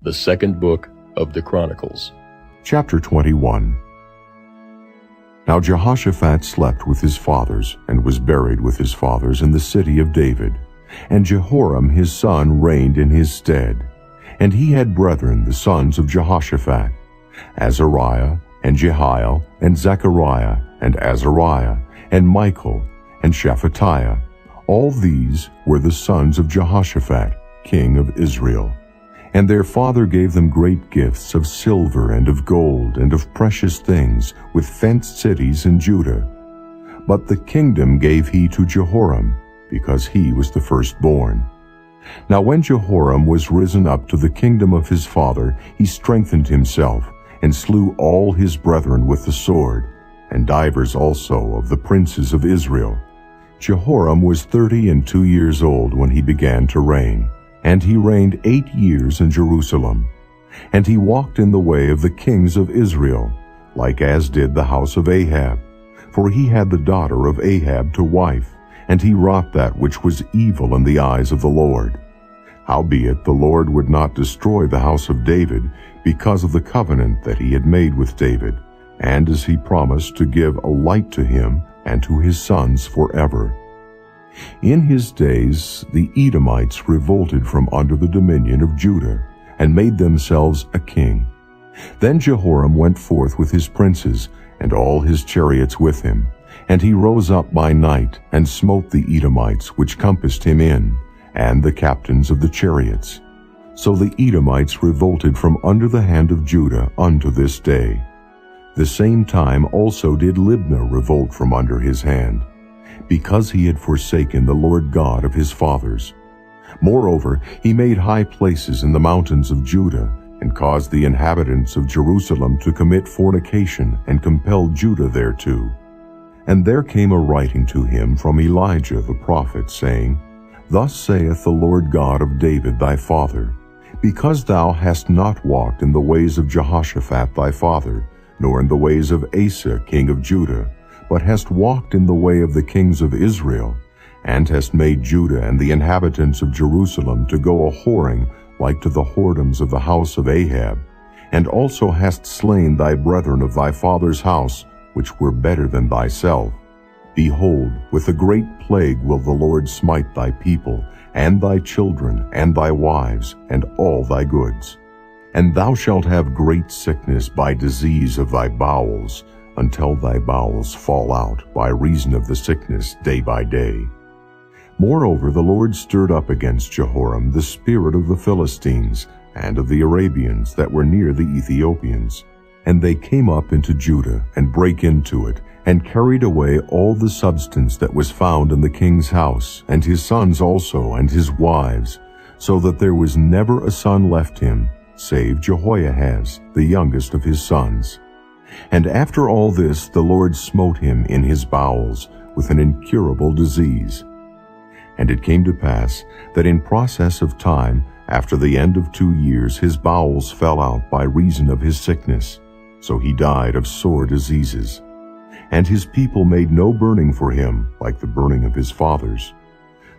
The second book of the Chronicles. Chapter 21. Now Jehoshaphat slept with his fathers, and was buried with his fathers in the city of David. And Jehoram his son reigned in his stead. And he had brethren, the sons of Jehoshaphat, Azariah, and Jehiel, and Zechariah, and Azariah, and Michael, and Shephatiah. All these were the sons of Jehoshaphat, king of Israel. And their father gave them great gifts of silver and of gold and of precious things, with fenced cities in Judah. But the kingdom gave he to Jehoram, because he was the firstborn. Now when Jehoram was risen up to the kingdom of his father, he strengthened himself, and slew all his brethren with the sword, and divers also of the princes of Israel. Jehoram was 32 years old when he began to reign. And he reigned 8 years in Jerusalem. And he walked in the way of the kings of Israel, like as did the house of Ahab. For he had the daughter of Ahab to wife, and he wrought that which was evil in the eyes of the Lord. Howbeit the Lord would not destroy the house of David, because of the covenant that he had made with David, and as he promised to give a light to him and to his sons forever. In his days the Edomites revolted from under the dominion of Judah, and made themselves a king. Then Jehoram went forth with his princes, and all his chariots with him. And he rose up by night, and smote the Edomites which compassed him in, and the captains of the chariots. So the Edomites revolted from under the hand of Judah unto this day. The same time also did Libnah revolt from under his hand, because he had forsaken the Lord God of his fathers. Moreover, he made high places in the mountains of Judah, and caused the inhabitants of Jerusalem to commit fornication, and compelled Judah thereto. And there came a writing to him from Elijah the prophet, saying, Thus saith the Lord God of David thy father, Because thou hast not walked in the ways of Jehoshaphat thy father, nor in the ways of Asa king of Judah, but hast walked in the way of the kings of Israel, and hast made Judah and the inhabitants of Jerusalem to go a-whoring like to the whoredoms of the house of Ahab, and also hast slain thy brethren of thy father's house, which were better than thyself. Behold, with a great plague will the Lord smite thy people, and thy children, and thy wives, and all thy goods. And thou shalt have great sickness by disease of thy bowels, until thy bowels fall out by reason of the sickness day by day. Moreover, the Lord stirred up against Jehoram the spirit of the Philistines and of the Arabians that were near the Ethiopians. And they came up into Judah, and brake into it, and carried away all the substance that was found in the king's house, and his sons also, and his wives, so that there was never a son left him, save Jehoahaz, the youngest of his sons. And after all this the Lord smote him in his bowels with an incurable disease. And it came to pass that in process of time, after the end of 2 years, his bowels fell out by reason of his sickness. So he died of sore diseases. And his people made no burning for him, like the burning of his fathers.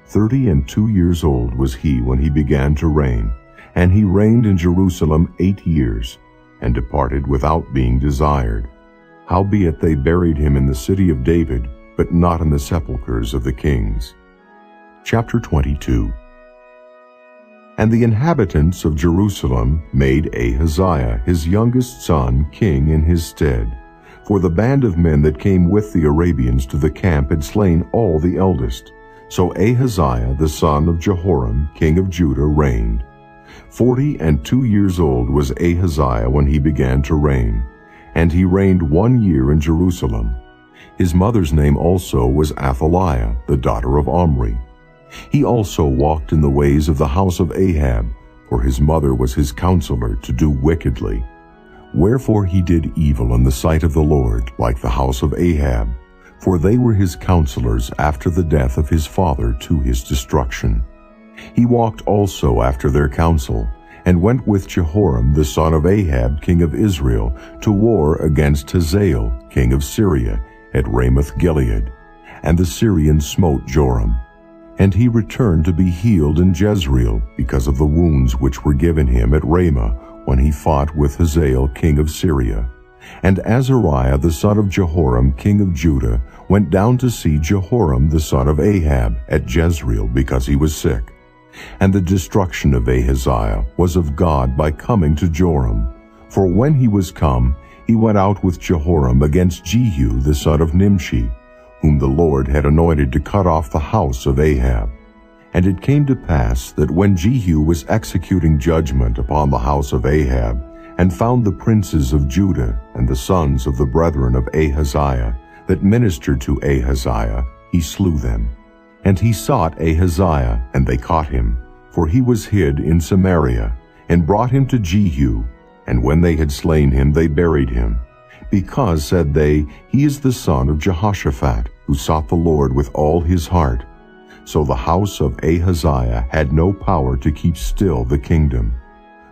32 years old was he when he began to reign, and he reigned in Jerusalem 8 years, and departed without being desired. Howbeit they buried him in the city of David, but not in the sepulchres of the kings. Chapter 22. And the inhabitants of Jerusalem made Ahaziah his youngest son king in his stead. For the band of men that came with the Arabians to the camp had slain all the eldest. So Ahaziah the son of Jehoram king of Judah reigned. 42 years old was Ahaziah when he began to reign, and he reigned 1 year in Jerusalem. His mother's name also was Athaliah, the daughter of Omri. He also walked in the ways of the house of Ahab, for his mother was his counselor to do wickedly. Wherefore he did evil in the sight of the Lord, like the house of Ahab, for they were his counselors after the death of his father to his destruction. He walked also after their counsel, and went with Jehoram the son of Ahab king of Israel to war against Hazael king of Syria at Ramoth Gilead. And the Syrians smote Joram. And he returned to be healed in Jezreel because of the wounds which were given him at Ramah when he fought with Hazael king of Syria. And Azariah the son of Jehoram king of Judah went down to see Jehoram the son of Ahab at Jezreel because he was sick. And the destruction of Ahaziah was of God by coming to Joram. For when he was come, he went out with Jehoram against Jehu the son of Nimshi, whom the Lord had anointed to cut off the house of Ahab. And it came to pass that when Jehu was executing judgment upon the house of Ahab, and found the princes of Judah and the sons of the brethren of Ahaziah that ministered to Ahaziah, he slew them. And he sought Ahaziah, and they caught him, for he was hid in Samaria, and brought him to Jehu. And when they had slain him, they buried him. Because, said they, he is the son of Jehoshaphat, who sought the Lord with all his heart. So the house of Ahaziah had no power to keep still the kingdom.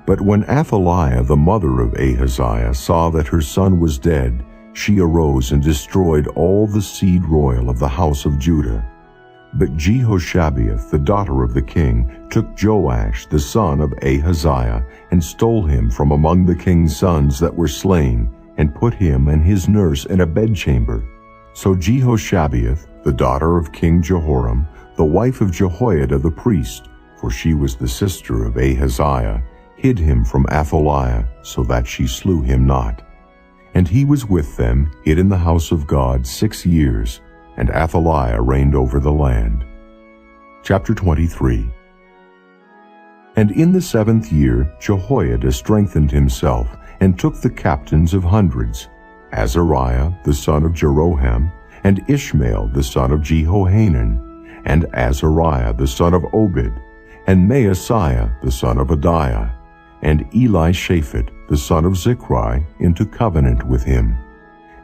But when Athaliah the mother of Ahaziah saw that her son was dead, she arose and destroyed all the seed royal of the house of Judah. But Jehoshabeath, the daughter of the king, took Joash the son of Ahaziah, and stole him from among the king's sons that were slain, and put him and his nurse in a bedchamber. So Jehoshabeath, the daughter of King Jehoram, the wife of Jehoiada the priest, for she was the sister of Ahaziah, hid him from Athaliah, so that she slew him not. And he was with them, hid in the house of God 6 years, and Athaliah reigned over the land. Chapter 23. And in the 7th year Jehoiada strengthened himself, and took the captains of hundreds, Azariah the son of Jeroham, and Ishmael the son of Jehohanan, and Azariah the son of Obed, and Maaseiah the son of Adiah, and Elishaphat the son of Zichri, into covenant with him.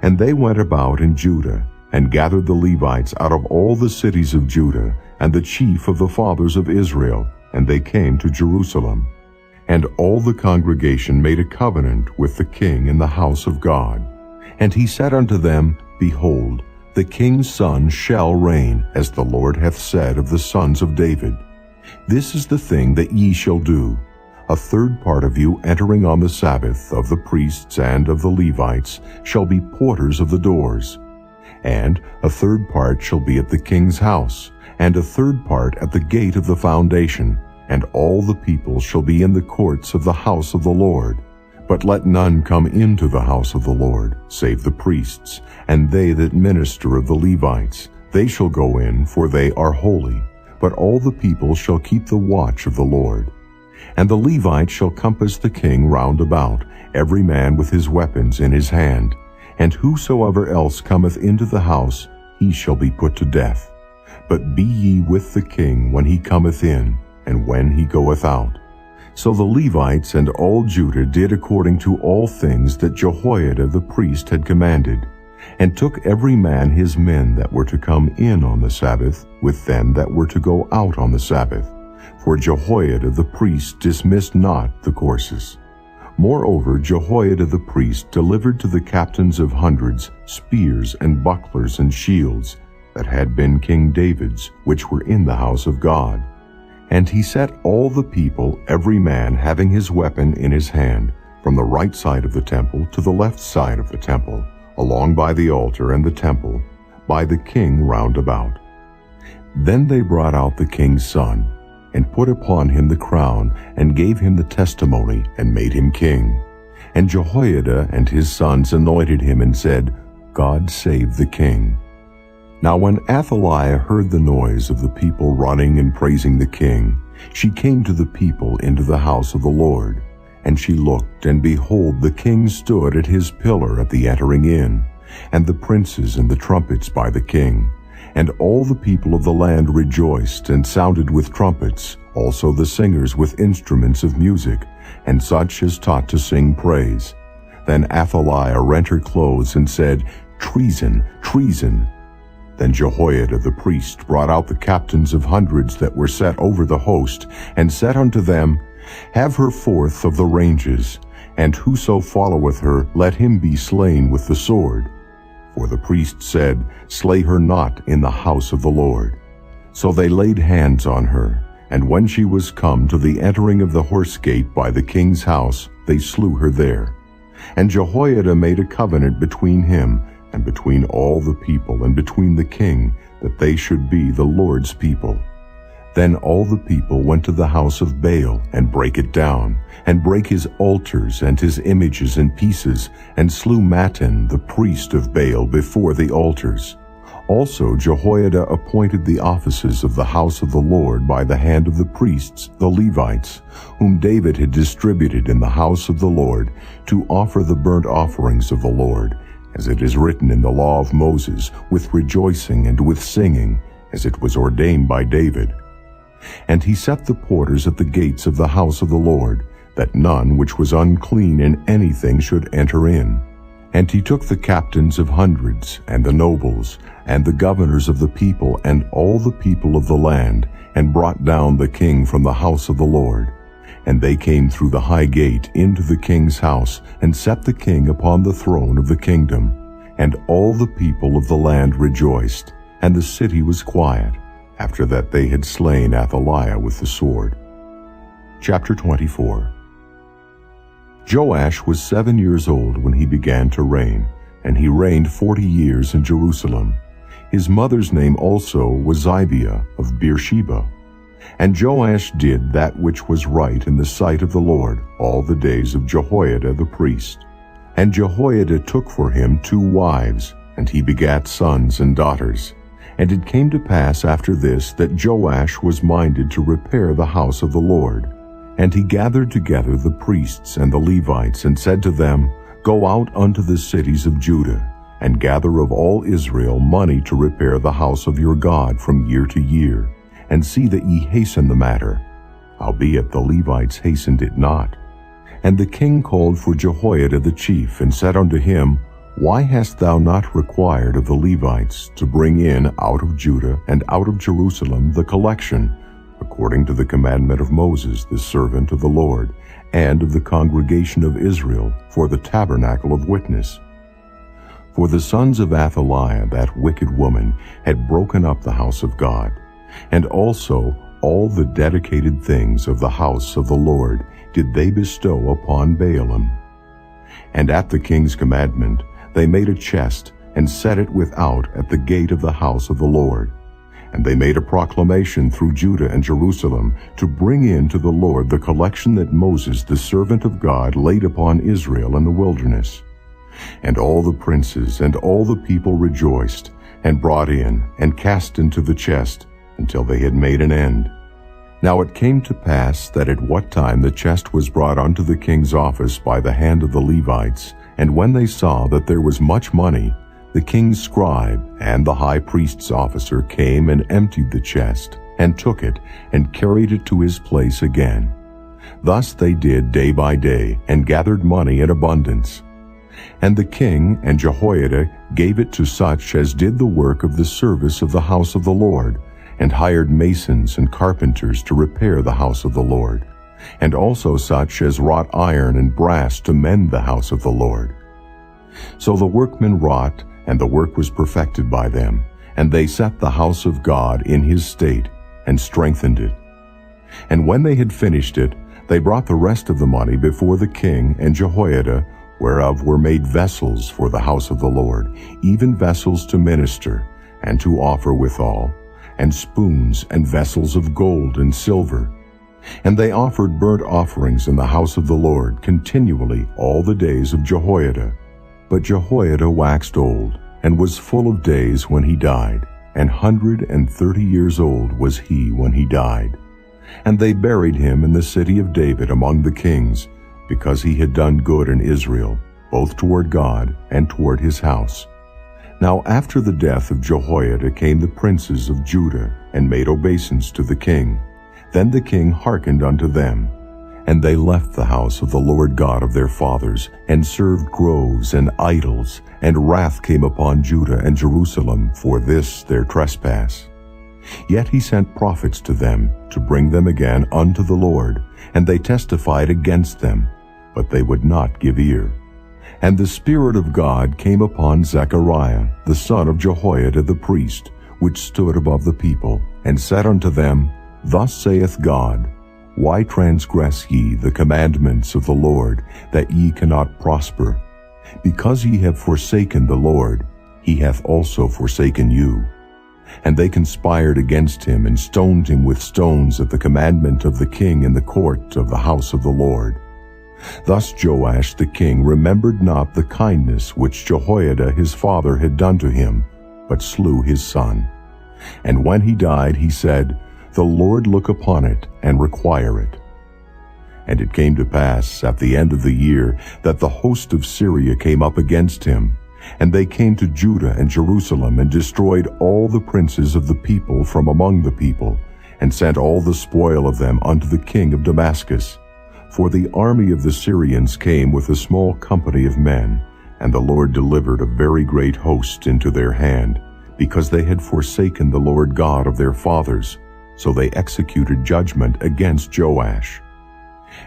And they went about in Judah, and gathered the Levites out of all the cities of Judah, and the chief of the fathers of Israel, and they came to Jerusalem. And all the congregation made a covenant with the king in the house of God. And he said unto them, Behold, the king's son shall reign, as the Lord hath said of the sons of David. This is the thing that ye shall do. A third part of you entering on the Sabbath of the priests and of the Levites shall be porters of the doors. And a third part shall be at the king's house, and a third part at the gate of the foundation, and all the people shall be in the courts of the house of the Lord. But let none come into the house of the Lord, save the priests, and they that minister of the Levites. They shall go in, for they are holy. But all the people shall keep the watch of the Lord. And the Levites shall compass the king round about, every man with his weapons in his hand. And whosoever else cometh into the house, he shall be put to death. But be ye with the king when he cometh in, and when he goeth out. So the Levites and all Judah did according to all things that Jehoiada the priest had commanded, and took every man his men that were to come in on the Sabbath, with them that were to go out on the Sabbath. For Jehoiada the priest dismissed not the courses. Moreover, Jehoiada the priest delivered to the captains of hundreds spears and bucklers and shields that had been King David's, which were in the house of God. And he set all the people, every man having his weapon in his hand, from the right side of the temple to the left side of the temple, along by the altar and the temple, by the king round about. Then they brought out the king's son, and put upon him the crown, and gave him the testimony, and made him king. And Jehoiada and his sons anointed him, and said, God save the king. Now when Athaliah heard the noise of the people running and praising the king, she came to the people into the house of the Lord. And she looked, and behold, the king stood at his pillar at the entering in, and the princes and the trumpets by the king. And all the people of the land rejoiced, and sounded with trumpets, also the singers with instruments of music, and such as taught to sing praise. Then Athaliah rent her clothes, and said, Treason, treason. Then Jehoiada the priest brought out the captains of hundreds that were set over the host, and said unto them, Have her forth of the ranges, and whoso followeth her, let him be slain with the sword. For the priest said, Slay her not in the house of the Lord. So they laid hands on her, and when she was come to the entering of the horse gate by the king's house, they slew her there. And Jehoiada made a covenant between him and between all the people and between the king, that they should be the Lord's people. Then all the people went to the house of Baal, and brake it down, and brake his altars and his images in pieces, and slew Mattan the priest of Baal before the altars. Also Jehoiada appointed the offices of the house of the Lord by the hand of the priests, the Levites, whom David had distributed in the house of the Lord, to offer the burnt offerings of the Lord, as it is written in the law of Moses, with rejoicing and with singing, as it was ordained by David. And he set the porters at the gates of the house of the Lord, that none which was unclean in anything should enter in. And he took the captains of hundreds, and the nobles, and the governors of the people, and all the people of the land, and brought down the king from the house of the Lord. And they came through the high gate into the king's house, and set the king upon the throne of the kingdom. And all the people of the land rejoiced, and the city was quiet, after that they had slain Athaliah with the sword. Chapter 24. Joash was 7 years old when he began to reign, and he reigned 40 years in Jerusalem. His mother's name also was Zibiah of Beersheba. And Joash did that which was right in the sight of the Lord all the days of Jehoiada the priest. And Jehoiada took for him 2 wives, and he begat sons and daughters. And it came to pass after this that Joash was minded to repair the house of the Lord. And he gathered together the priests and the Levites, and said to them, Go out unto the cities of Judah, and gather of all Israel money to repair the house of your God from year to year, and see that ye hasten the matter. Howbeit the Levites hastened it not. And the king called for Jehoiada the chief, and said unto him, Why hast thou not required of the Levites to bring in out of Judah and out of Jerusalem the collection, according to the commandment of Moses the servant of the Lord, and of the congregation of Israel, for the tabernacle of witness? For the sons of Athaliah, that wicked woman, had broken up the house of God, and also all the dedicated things of the house of the Lord did they bestow upon Baalim. And at the king's commandment they made a chest, and set it without at the gate of the house of the Lord. And they made a proclamation through Judah and Jerusalem to bring in to the Lord the collection that Moses the servant of God laid upon Israel in the wilderness. And all the princes and all the people rejoiced, and brought in, and cast into the chest, until they had made an end. Now it came to pass that at what time the chest was brought unto the king's office by the hand of the Levites, and when they saw that there was much money, the king's scribe and the high priest's officer came and emptied the chest, and took it, and carried it to his place again. Thus they did day by day, and gathered money in abundance. And the king and Jehoiada gave it to such as did the work of the service of the house of the Lord, and hired masons and carpenters to repair the house of the Lord, and also such as wrought iron and brass to mend the house of the Lord. So the workmen wrought, and the work was perfected by them, and they set the house of God in his state, and strengthened it. And when they had finished it, they brought the rest of the money before the king and Jehoiada, whereof were made vessels for the house of the Lord, even vessels to minister, and to offer withal, and spoons and vessels of gold and silver. And they offered burnt offerings in the house of the Lord continually all the days of Jehoiada. But Jehoiada waxed old, and was full of days when he died, and 130 years old was he when he died. And they buried him in the city of David among the kings, because he had done good in Israel, both toward God and toward his house. Now after the death of Jehoiada came the princes of Judah, and made obeisance to the king. Then the king hearkened unto them. And they left the house of the Lord God of their fathers, and served groves and idols, and wrath came upon Judah and Jerusalem for this their trespass. Yet he sent prophets to them, to bring them again unto the Lord, and they testified against them, but they would not give ear. And the Spirit of God came upon Zechariah, the son of Jehoiada the priest, which stood above the people, and said unto them, Thus saith God, Why transgress ye the commandments of the Lord, that ye cannot prosper? Because ye have forsaken the Lord, he hath also forsaken you. And they conspired against him, and stoned him with stones at the commandment of the king in the court of the house of the Lord. Thus Joash the king remembered not the kindness which Jehoiada his father had done to him, but slew his son. And when he died, he said, The Lord look upon it, and require it. And it came to pass at the end of the year that the host of Syria came up against him, and they came to Judah and Jerusalem, and destroyed all the princes of the people from among the people, and sent all the spoil of them unto the king of Damascus. For the army of the Syrians came with a small company of men, and the Lord delivered a very great host into their hand, because they had forsaken the Lord God of their fathers. So they executed judgment against Joash.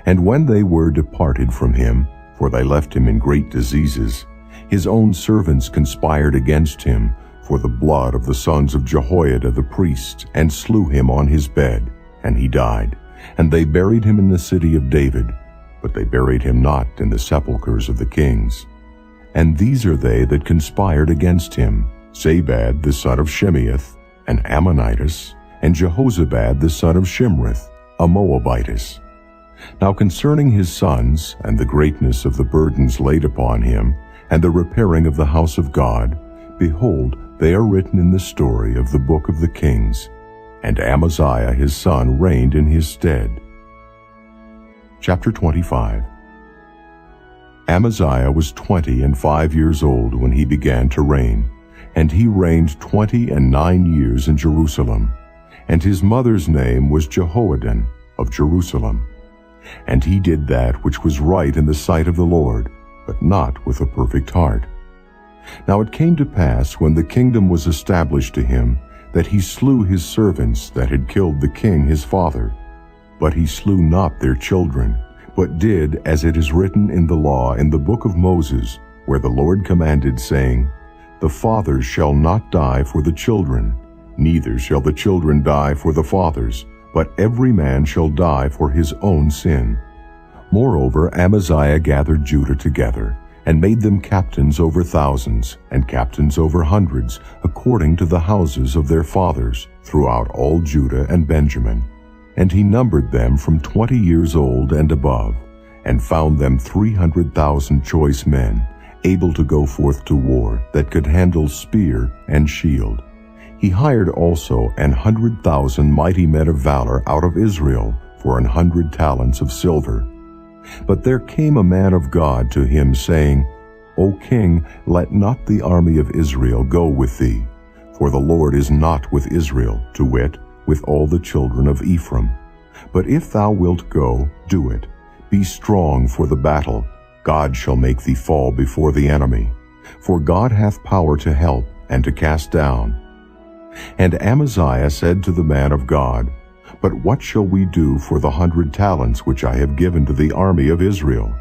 And when they were departed from him, for they left him in great diseases, his own servants conspired against him for the blood of the sons of Jehoiada the priest, and slew him on his bed, and he died. And they buried him in the city of David, but they buried him not in the sepulchres of the kings. And these are they that conspired against him, Zabad the son of Shimeath, an Ammonitess, and Jehozabad the son of Shimrith, a Moabitess. Now concerning his sons, and the greatness of the burdens laid upon him, and the repairing of the house of God, behold, they are written in the story of the book of the kings. And Amaziah his son reigned in his stead. Chapter 25. Amaziah was 25 years old when he began to reign, and he reigned 29 years in Jerusalem. And his mother's name was Jehoaddan of Jerusalem. And he did that which was right in the sight of the Lord, but not with a perfect heart. Now it came to pass, when the kingdom was established to him, that he slew his servants that had killed the king his father. But he slew not their children, but did as it is written in the law in the book of Moses, where the Lord commanded, saying, The fathers shall not die for the children, neither shall the children die for the fathers, but every man shall die for his own sin. Moreover, Amaziah gathered Judah together, and made them captains over thousands, and captains over hundreds, according to the houses of their fathers, throughout all Judah and Benjamin. And he numbered them from 20 years old and above, and found them 300,000 choice men, able to go forth to war, that could handle spear and shield. He hired also 100,000 mighty men of valor out of Israel for 100 talents of silver. But there came a man of God to him, saying, O king, let not the army of Israel go with thee, for the Lord is not with Israel, to wit, with all the children of Ephraim. But if thou wilt go, do it. Be strong for the battle. God shall make thee fall before the enemy. For God hath power to help and to cast down. And Amaziah said to the man of God, But what shall we do for the 100 talents which I have given to the army of Israel?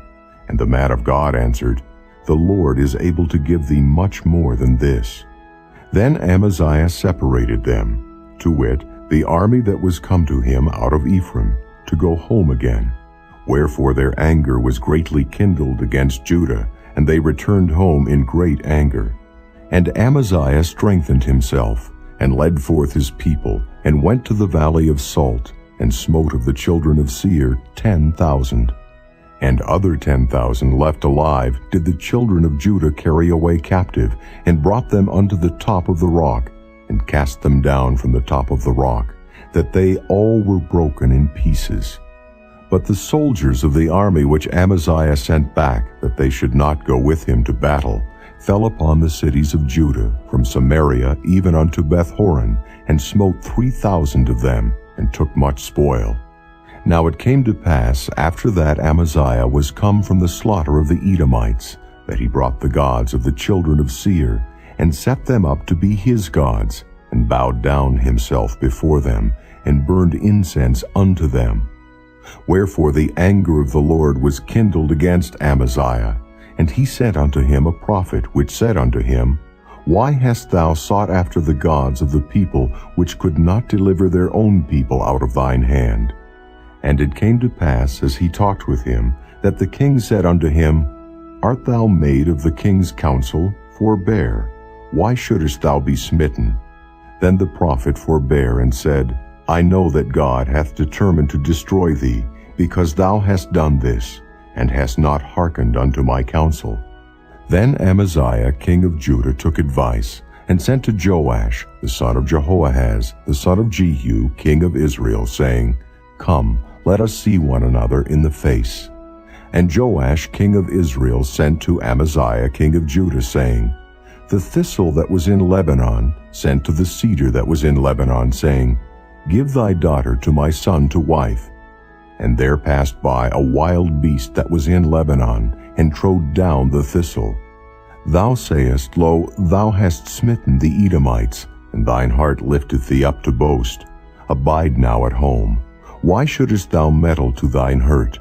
And the man of God answered, The Lord is able to give thee much more than this. Then Amaziah separated them, to wit, the army that was come to him out of Ephraim, to go home again. Wherefore their anger was greatly kindled against Judah, and they returned home in great anger. And Amaziah strengthened himself, and led forth his people, and went to the valley of Salt, and smote of the children of Seir 10,000. And other 10,000 left alive did the children of Judah carry away captive, and brought them unto the top of the rock, and cast them down from the top of the rock, that they all were broken in pieces. But the soldiers of the army which Amaziah sent back, that they should not go with him to battle, fell upon the cities of Judah, from Samaria even unto Beth-horon, and smote 3,000 of them, and took much spoil. Now it came to pass, after that Amaziah was come from the slaughter of the Edomites, that he brought the gods of the children of Seir, and set them up to be his gods, and bowed down himself before them, and burned incense unto them. Wherefore the anger of the Lord was kindled against Amaziah, and he sent unto him a prophet, which said unto him, Why hast thou sought after the gods of the people which could not deliver their own people out of thine hand? And it came to pass, as he talked with him, that the king said unto him, Art thou made of the king's counsel? Forbear. Why shouldest thou be smitten? Then the prophet forbare and said, I know that God hath determined to destroy thee, because thou hast done this, and hast not hearkened unto my counsel. Then Amaziah king of Judah took advice, and sent to Joash the son of Jehoahaz, the son of Jehu, king of Israel, saying, Come, let us see one another in the face. And Joash king of Israel sent to Amaziah king of Judah, saying, The thistle that was in Lebanon sent to the cedar that was in Lebanon, saying, Give thy daughter to my son to wife. And there passed by a wild beast that was in Lebanon, and trode down the thistle. Thou sayest, Lo, thou hast smitten the Edomites, and thine heart lifteth thee up to boast. Abide now at home. Why shouldest thou meddle to thine hurt,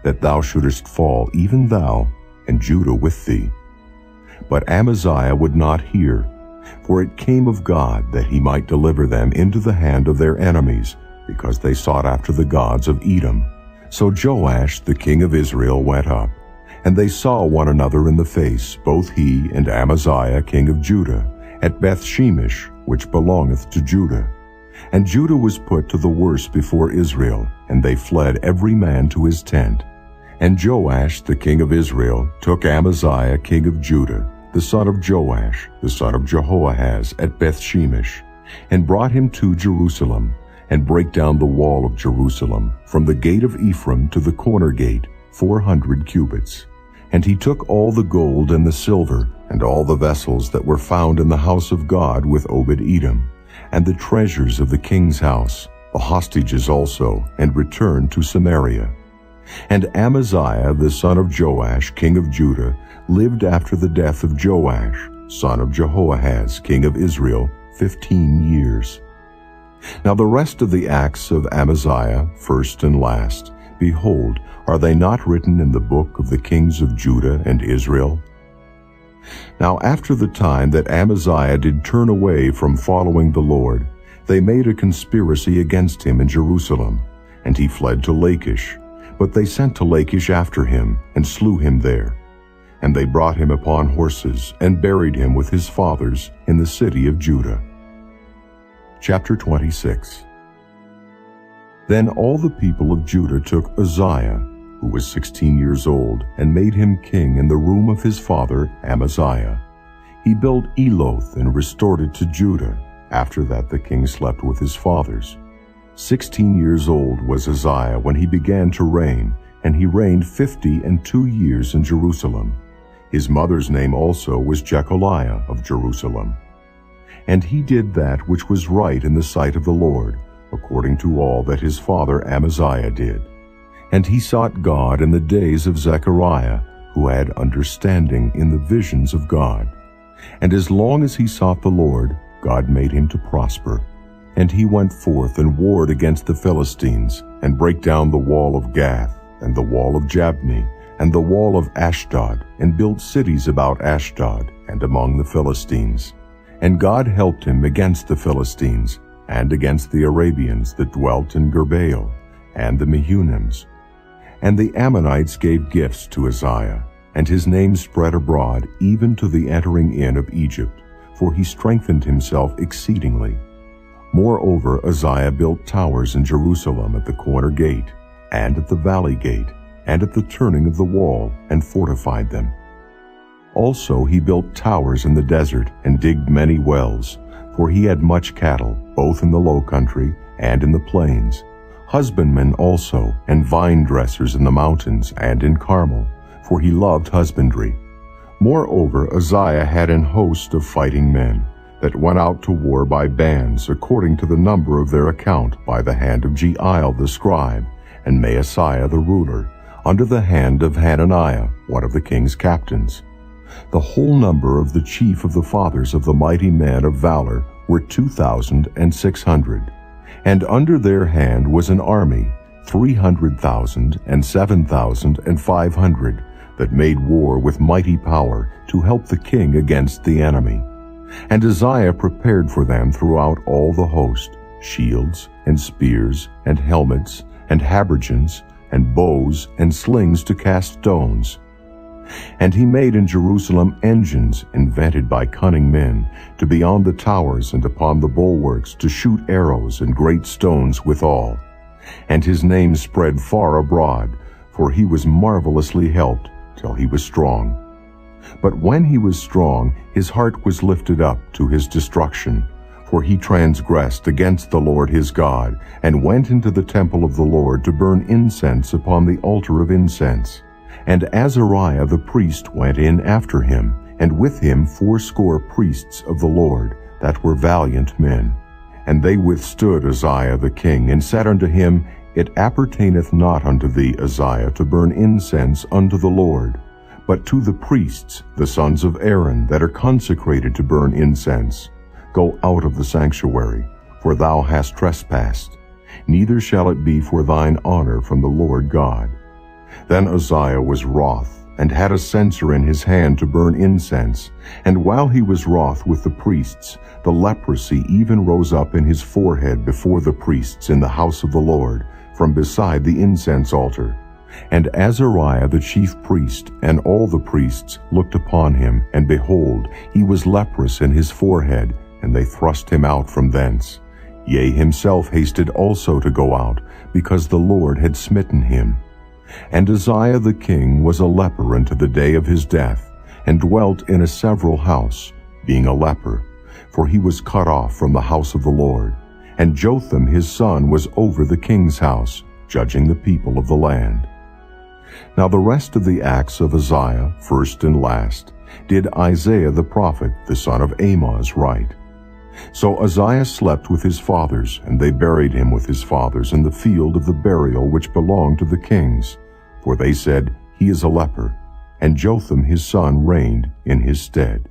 that thou shouldest fall, even thou, and Judah with thee? But Amaziah would not hear, for it came of God that he might deliver them into the hand of their enemies, because they sought after the gods of Edom. So Joash the king of Israel went up, and they saw one another in the face, both he and Amaziah king of Judah, at Beth-shemesh, which belongeth to Judah. And Judah was put to the worse before Israel, and they fled every man to his tent. And Joash the king of Israel took Amaziah king of Judah, the son of Joash, the son of Jehoahaz, at Beth-shemesh, and brought him to Jerusalem, and brake down the wall of Jerusalem, from the gate of Ephraim to the corner gate, 400 cubits. And he took all the gold and the silver, and all the vessels that were found in the house of God with Obed-Edom, and the treasures of the king's house, the hostages also, and returned to Samaria. And Amaziah the son of Joash, king of Judah, lived after the death of Joash, son of Jehoahaz, king of Israel, 15 years. Now the rest of the acts of Amaziah, first and last, behold, are they not written in the book of the kings of Judah and Israel? Now after the time that Amaziah did turn away from following the Lord, they made a conspiracy against him in Jerusalem, and he fled to Lachish. But they sent to Lachish after him, and slew him there. And they brought him upon horses, and buried him with his fathers in the city of Judah. Chapter 26. Then all the people of Judah took Uzziah, who was 16 years old, and made him king in the room of his father Amaziah. He built Eloth and restored it to Judah. After that the king slept with his fathers. 16 years old was Uzziah when he began to reign, and he reigned 52 years in Jerusalem. His mother's name also was Jecholiah of Jerusalem. And he did that which was right in the sight of the Lord, according to all that his father Amaziah did. And he sought God in the days of Zechariah, who had understanding in the visions of God. And as long as he sought the Lord, God made him to prosper. And he went forth and warred against the Philistines, and brake down the wall of Gath, and the wall of Jabneh, and the wall of Ashdod, and built cities about Ashdod, and among the Philistines. And God helped him against the Philistines, and against the Arabians that dwelt in Gerbaal, and the Mehunims. And the Ammonites gave gifts to Uzziah, and his name spread abroad even to the entering in of Egypt, for he strengthened himself exceedingly. Moreover, Uzziah built towers in Jerusalem at the corner gate, and at the valley gate, and at the turning of the wall, and fortified them. Also he built towers in the desert, and digged many wells, for he had much cattle, both in the low country and in the plains, husbandmen also, and vine dressers in the mountains and in Carmel, for he loved husbandry. Moreover, Uzziah had an host of fighting men, that went out to war by bands, according to the number of their account, by the hand of Jeiel the scribe, and Maaseiah the ruler, under the hand of Hananiah, one of the king's captains. The whole number of the chief of the fathers of the mighty men of valor were 2,600, and under their hand was an army, 300,000 and 7,500, that made war with mighty power to help the king against the enemy. And Uzziah prepared for them throughout all the host shields and spears and helmets and habergeons and bows and slings to cast stones. And he made in Jerusalem engines invented by cunning men, to be on the towers and upon the bulwarks, to shoot arrows and great stones withal. And his name spread far abroad, for he was marvelously helped till he was strong. But when he was strong, his heart was lifted up to his destruction, for he transgressed against the Lord his God, and went into the temple of the Lord to burn incense upon the altar of incense. And Azariah the priest went in after him, and with him 80 priests of the Lord, that were valiant men. And they withstood Uzziah the king, and said unto him, It appertaineth not unto thee, Uzziah, to burn incense unto the Lord, but to the priests, the sons of Aaron, that are consecrated to burn incense. Go out of the sanctuary, for thou hast trespassed. Neither shall it be for thine honor from the Lord God. Then Uzziah was wroth, and had a censer in his hand to burn incense. And while he was wroth with the priests, the leprosy even rose up in his forehead before the priests in the house of the Lord, from beside the incense altar. And Azariah the chief priest and all the priests looked upon him, and behold, he was leprous in his forehead, and they thrust him out from thence. Yea, himself hasted also to go out, because the Lord had smitten him. And Uzziah the king was a leper unto the day of his death, and dwelt in a several house, being a leper, for he was cut off from the house of the Lord. And Jotham his son was over the king's house, judging the people of the land. Now the rest of the acts of Uzziah, first and last, did Isaiah the prophet, the son of Amoz, write. So Uzziah slept with his fathers, and they buried him with his fathers in the field of the burial which belonged to the kings. For they said, He is a leper. And Jotham his son reigned in his stead.